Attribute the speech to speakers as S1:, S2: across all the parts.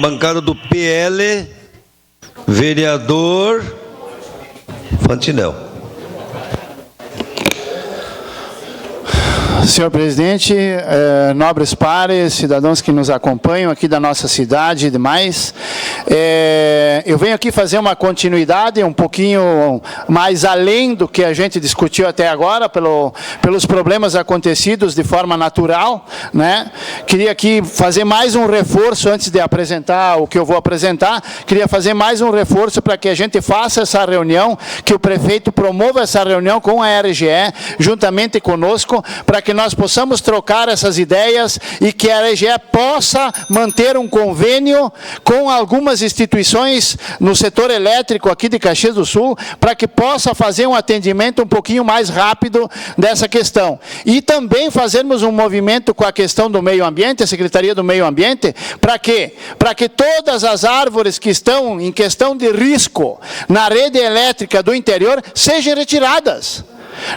S1: Bancada do PL, vereador Fantinel.
S2: Senhor presidente, nobres pares, cidadãos que nos acompanham aqui da nossa cidade e demais, eu venho aqui fazer uma continuidade um pouquinho mais além do que a gente discutiu até agora, pelos problemas acontecidos de forma natural, né? Queria aqui fazer mais um reforço antes de apresentar o que eu vou apresentar, queria fazer mais um reforço para que a gente faça essa reunião, que o prefeito promova essa reunião com a RGE, juntamente conosco, para que nós possamos trocar essas ideias e que a RGE possa manter um convênio com algumas instituições no setor elétrico aqui de Caxias do Sul, para que possa fazer um atendimento um pouquinho mais rápido dessa questão. E também fazermos um movimento com a questão do meio ambiente, a Secretaria do Meio Ambiente, para quê? Para que todas as árvores que estão em questão de risco na rede elétrica do interior sejam retiradas.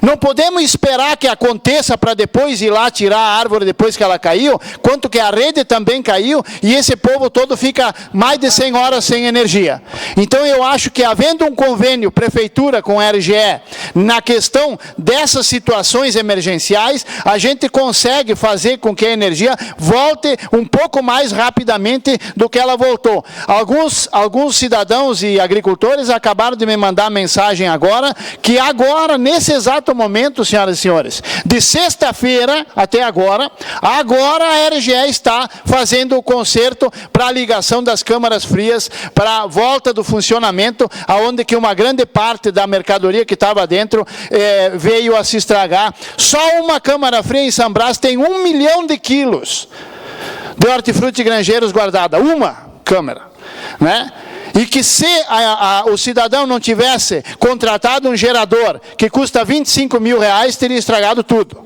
S2: Não podemos esperar que aconteça para depois ir lá tirar a árvore depois que ela caiu, quanto que a rede também caiu e esse povo todo fica mais de 100 horas sem energia. Então eu acho que havendo um convênio prefeitura com a RGE na questão dessas situações emergenciais, a gente consegue fazer com que a energia volte um pouco mais rapidamente do que ela voltou. Alguns cidadãos e agricultores acabaram de me mandar mensagem agora, que agora, nesse exato momento, senhoras e senhores, de sexta-feira até agora a RGE está fazendo o conserto para a ligação das câmaras frias, para a volta do funcionamento, aonde que uma grande parte da mercadoria que estava dentro veio a se estragar. Só uma câmara fria em São Brás tem 1 milhão de quilos de hortifruti granjeiros guardada, uma câmara, né? E que se o cidadão não tivesse contratado um gerador que custa 25 mil reais, teria estragado tudo.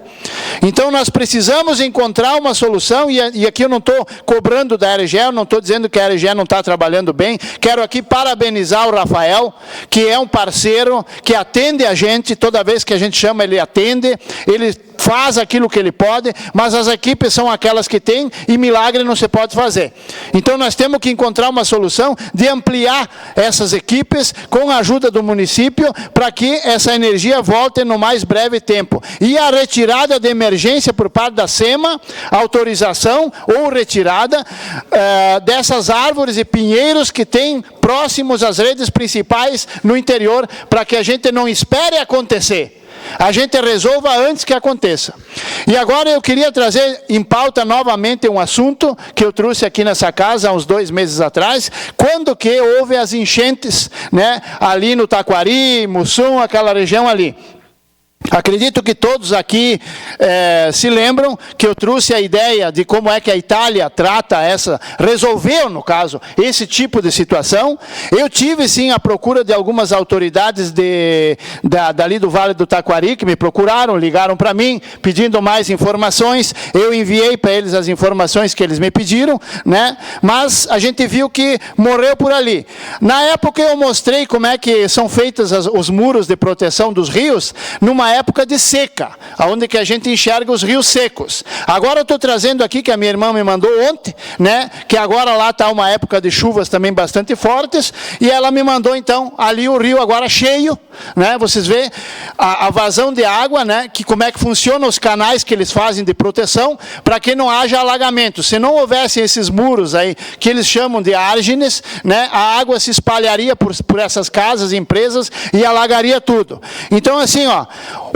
S2: Então nós precisamos encontrar uma solução, e aqui eu não estou cobrando da RGE, eu não estou dizendo que a RGE não está trabalhando bem, quero aqui parabenizar o Rafael, que é um parceiro, que atende a gente, toda vez que a gente chama ele atende, ele faz aquilo que ele pode, mas as equipes são aquelas que tem, e milagre não se pode fazer. Então nós temos que encontrar uma solução de ampliar essas equipes com a ajuda do município, para que essa energia volte no mais breve tempo. E a retirada de emergência por parte da SEMA, autorização ou retirada dessas árvores e pinheiros que tem próximos às redes principais no interior, para que a gente não espere acontecer. A gente resolva antes que aconteça. E agora eu queria trazer em pauta novamente um assunto que eu trouxe aqui nessa casa há uns 2 meses atrás, quando que houve as enchentes, né, ali no Taquari, Mussum, aquela região ali. Acredito que todos aqui se lembram que eu trouxe a ideia de como é que a Itália trata resolveu, no caso, esse tipo de situação. Eu tive, sim, a procura de algumas autoridades dali do Vale do Taquari, que me procuraram, ligaram para mim, pedindo mais informações. Eu enviei para eles as informações que eles me pediram, né? Mas a gente viu que morreu por ali. Na época eu mostrei como é que são feitos os muros de proteção dos rios, numa época de seca, onde que a gente enxerga os rios secos. Agora eu estou trazendo aqui, que a minha irmã me mandou ontem, né, que agora lá está uma época de chuvas também bastante fortes, e ela me mandou então ali o rio agora cheio, né, vocês veem a vazão de água, né, que como é que funcionam os canais que eles fazem de proteção, para que não haja alagamento. Se não houvessem esses muros aí, que eles chamam de árgines, né, a água se espalharia por essas casas, empresas, e alagaria tudo. Então assim, ó,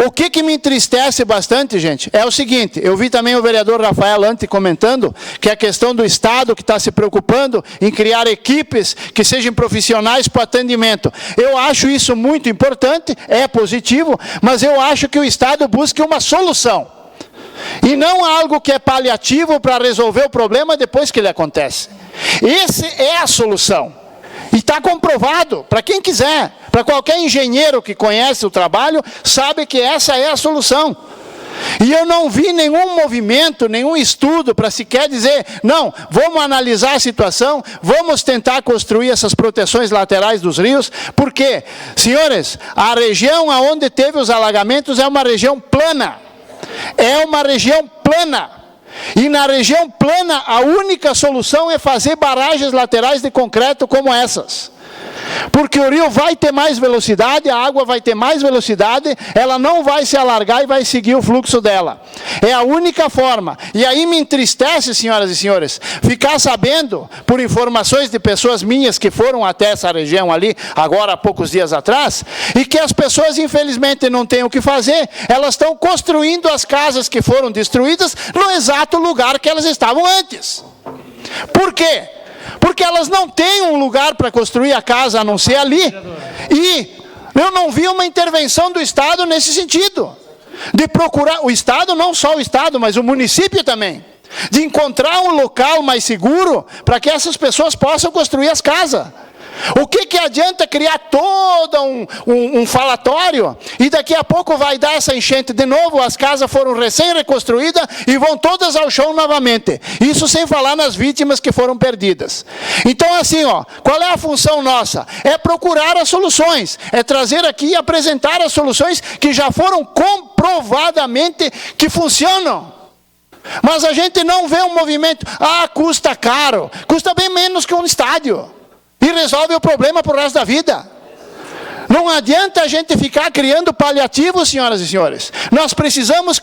S2: o que me entristece bastante, gente, é o seguinte: eu vi também o vereador Rafael antes comentando que a questão do Estado que está se preocupando em criar equipes que sejam profissionais para atendimento. Eu acho isso muito importante, é positivo, mas eu acho que o Estado busque uma solução. E não algo que é paliativo para resolver o problema depois que ele acontece. Essa é a solução. E está comprovado, para quem quiser, para qualquer engenheiro que conhece o trabalho, sabe que essa é a solução. E eu não vi nenhum movimento, nenhum estudo para sequer dizer, não, vamos analisar a situação, vamos tentar construir essas proteções laterais dos rios, porque, senhores, a região onde teve os alagamentos é uma região plana. É uma região plana. E na região plana, a única solução é fazer barragens laterais de concreto como essas. Porque o rio vai ter mais velocidade, a água vai ter mais velocidade, ela não vai se alargar e vai seguir o fluxo dela. É a única forma. E aí me entristece, senhoras e senhores, ficar sabendo, por informações de pessoas minhas que foram até essa região ali, agora há poucos dias atrás, e que as pessoas infelizmente não têm o que fazer, elas estão construindo as casas que foram destruídas no exato lugar que elas estavam antes. Por quê? Porque elas não têm um lugar para construir a casa a não ser ali. E eu não vi uma intervenção do Estado nesse sentido. De procurar, o Estado, não só o Estado, mas o município também. De encontrar um local mais seguro para que essas pessoas possam construir as casas. O que adianta criar todo um falatório e daqui a pouco vai dar essa enchente de novo, as casas foram recém-reconstruídas e vão todas ao chão novamente. Isso sem falar nas vítimas que foram perdidas. Então assim, qual é a função nossa? É procurar as soluções, é trazer aqui e apresentar as soluções que já foram comprovadamente que funcionam. Mas a gente não vê um movimento, custa caro, custa bem menos que um estádio. E resolve o problema para o resto da vida. Não adianta a gente ficar criando paliativos, senhoras e senhores. Nós precisamos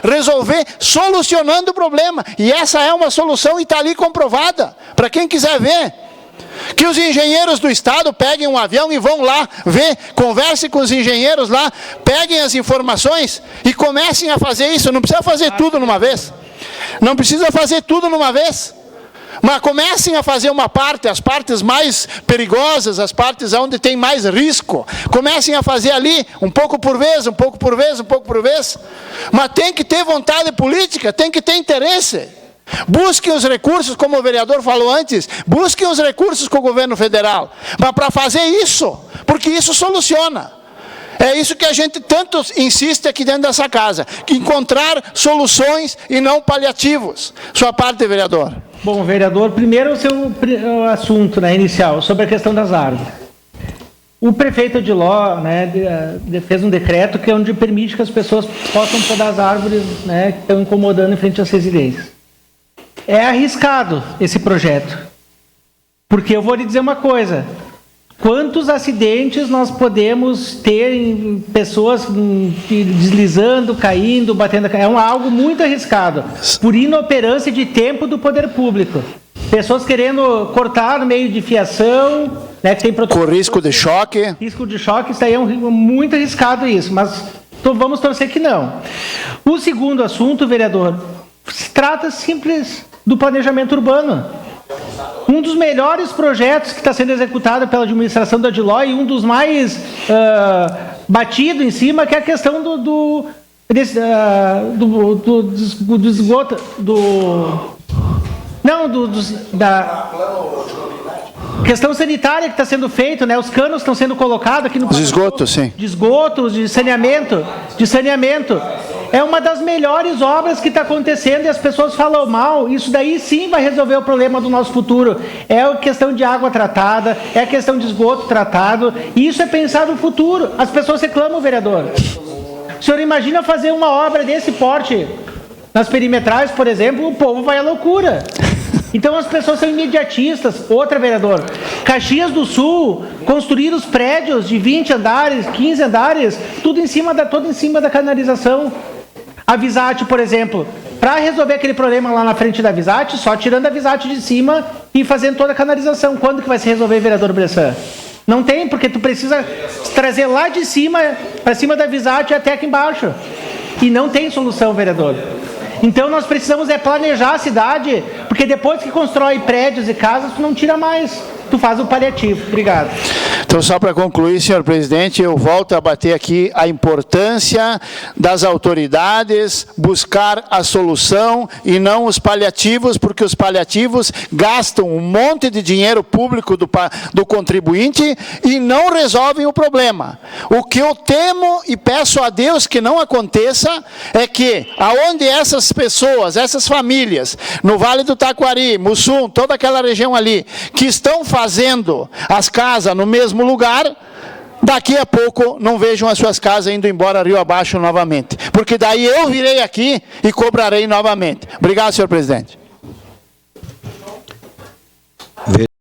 S2: resolver solucionando o problema. E essa é uma solução e está ali comprovada. Para quem quiser ver. Que os engenheiros do Estado peguem um avião e vão lá ver, conversem com os engenheiros lá, peguem as informações e comecem a fazer isso. Não precisa fazer tudo numa vez. Não precisa fazer tudo numa vez. Mas comecem a fazer uma parte, as partes mais perigosas, as partes onde tem mais risco. Comecem a fazer ali, um pouco por vez, um pouco por vez, um pouco por vez. Mas tem que ter vontade política, tem que ter interesse. Busquem os recursos, como o vereador falou antes, busquem os recursos com o governo federal. Mas para fazer isso, porque isso soluciona. É isso que a gente tanto insiste aqui dentro dessa casa. Encontrar soluções e não paliativos. Sua parte, vereador.
S3: Bom, vereador, primeiro o seu assunto inicial, sobre a questão das árvores. O prefeito de Ló fez um decreto que é onde permite que as pessoas possam podar as árvores que estão incomodando em frente às residências. É arriscado esse projeto, porque eu vou lhe dizer uma coisa, quantos acidentes nós podemos ter em pessoas deslizando, caindo, batendo... É algo muito arriscado, por inoperância de tempo do poder público. Pessoas querendo cortar no meio de fiação, que tem
S2: com risco de choque.
S3: Risco de choque, isso aí é muito arriscado isso, mas vamos torcer que não. O segundo assunto, vereador, se trata simples do planejamento urbano. Um dos melhores projetos que está sendo executado pela administração da Adiló e um dos mais batido em cima, que é a questão do esgoto, da questão sanitária que está sendo feito, os canos estão sendo colocados aqui no...
S2: Os esgotos, sim.
S3: De esgotos, de saneamento. É uma das melhores obras que está acontecendo e as pessoas falam mal. Isso daí sim vai resolver o problema do nosso futuro. É a questão de água tratada, é a questão de esgoto tratado. E isso é pensar no futuro. As pessoas reclamam, vereador. O senhor imagina fazer uma obra desse porte nas perimetrais, por exemplo, o povo vai à loucura. Então as pessoas são imediatistas. Outra, vereador, Caxias do Sul, construir os prédios de 20 andares, 15 andares, todo em cima da canalização. A Visate, por exemplo, para resolver aquele problema lá na frente da Visate, só tirando a Visate de cima e fazendo toda a canalização. Quando que vai se resolver, vereador Bressan? Não tem, porque tu precisa trazer lá de cima, para cima da Visate até aqui embaixo. E não tem solução, vereador. Então nós precisamos planejar a cidade, porque depois que constrói prédios e casas, tu não tira mais. Tu faz o paliativo. Obrigado.
S2: Então, só para concluir, senhor presidente, eu volto a bater aqui a importância das autoridades buscar a solução e não os paliativos, porque os paliativos gastam um monte de dinheiro público do contribuinte e não resolvem o problema. O que eu temo e peço a Deus que não aconteça é que, aonde essas pessoas, essas famílias, no Vale do Taquari, Mussum, toda aquela região ali, que estão fazendo as casas no mesmo lugar, daqui a pouco não vejam as suas casas indo embora rio abaixo novamente. Porque daí eu virei aqui e cobrarei novamente. Obrigado, senhor presidente.